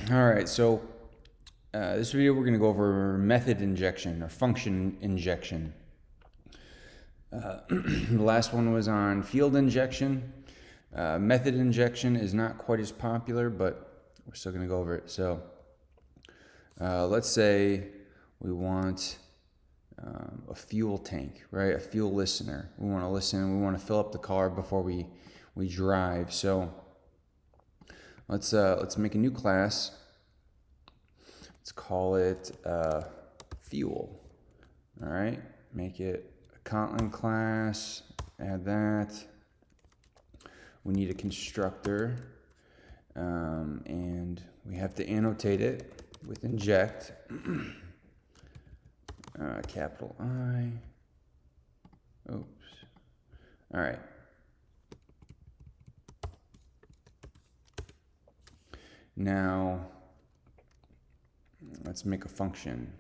All right, so this video we're going to go over method injection or function injection. The last one was on field injection. Method injection is not quite as popular, but we're still going to go over it. So let's say we want a fuel tank, right? A fuel listener. We want to listen. We want to fill up the car before we drive. So let's make a new class. Let's call it fuel. All right, make it a Kotlin class. Add that. We need a constructor, and we have to annotate it with inject. Capital I. Oops. All right. Now, let's make a function.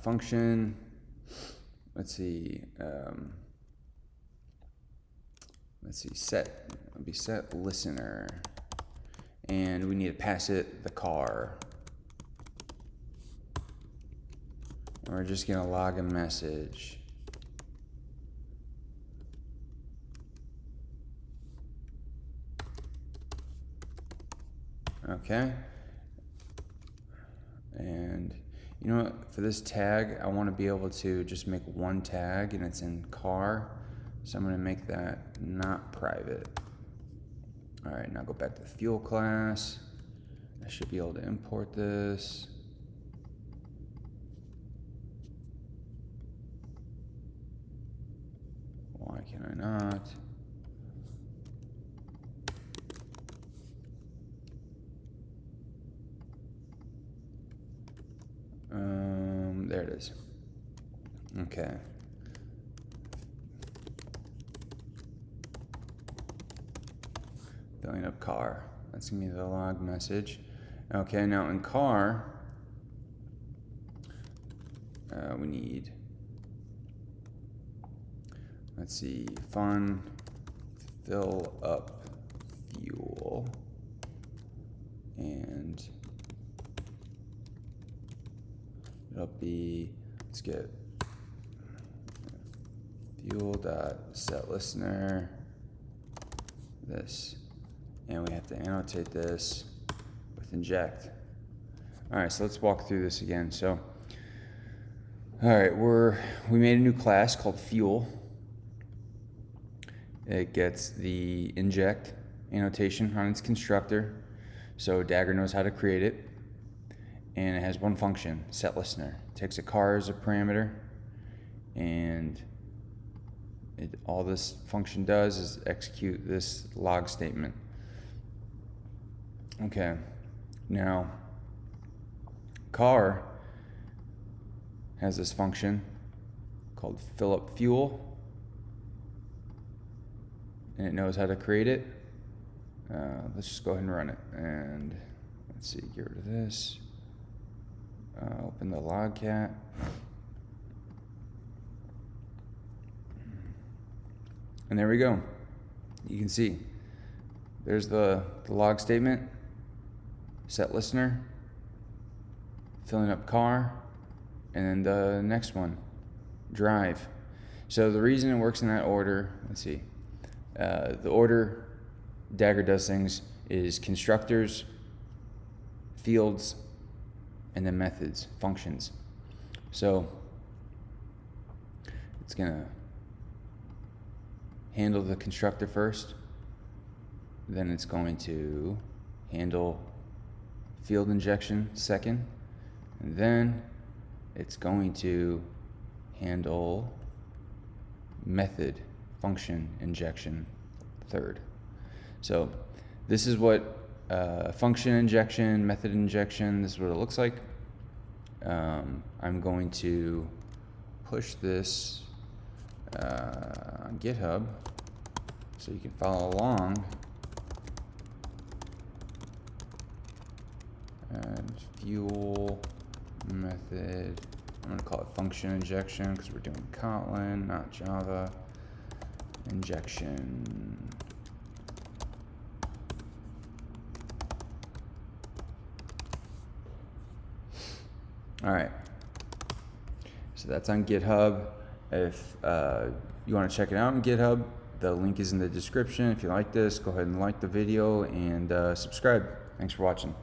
Function, let's see, set, it'll be set listener. And we need to pass it the car. And we're just gonna log a message. Okay. And you know what, for this tag, I want to be able to just make one tag and it's in car. So I'm going to make that not private. All right, now go back to the fuel class. I should be able to import this. Why can I not? There it is. Okay. Filling up car. That's gonna be the log message. Okay, now in car, we need, let's see, fun, fill up fuel, and it'll be, let's get fuel.setListener, this, and we have to annotate this with inject. All right, so let's walk through this again. So, all right, we made a new class called fuel. It gets the inject annotation on its constructor, so Dagger knows how to create it. And it has one function, set listener. It takes a car as a parameter, and all this function does is execute this log statement. Okay, now car has this function called fill up fuel, and it knows how to create it. Let's just go ahead and run it, and let's see, get rid of this. Open the logcat. And there we go. You can see there's the log statement, set listener, filling up car, and then the next one, drive. So the reason it works in that order, let's see, the order Dagger does things is constructors, fields, and then methods, functions. So it's gonna handle the constructor first, then it's going to handle field injection second, and then it's going to handle method function injection third. So this is what function injection, method injection, this is what it looks like. I'm going to push this on GitHub so you can follow along. And fuel method, I'm going to call it function injection because we're doing Kotlin, not Java. Injection All right. So that's on GitHub. If you want to check it out on GitHub, the link is in the description. If you like this, go ahead and like the video and subscribe. Thanks for watching.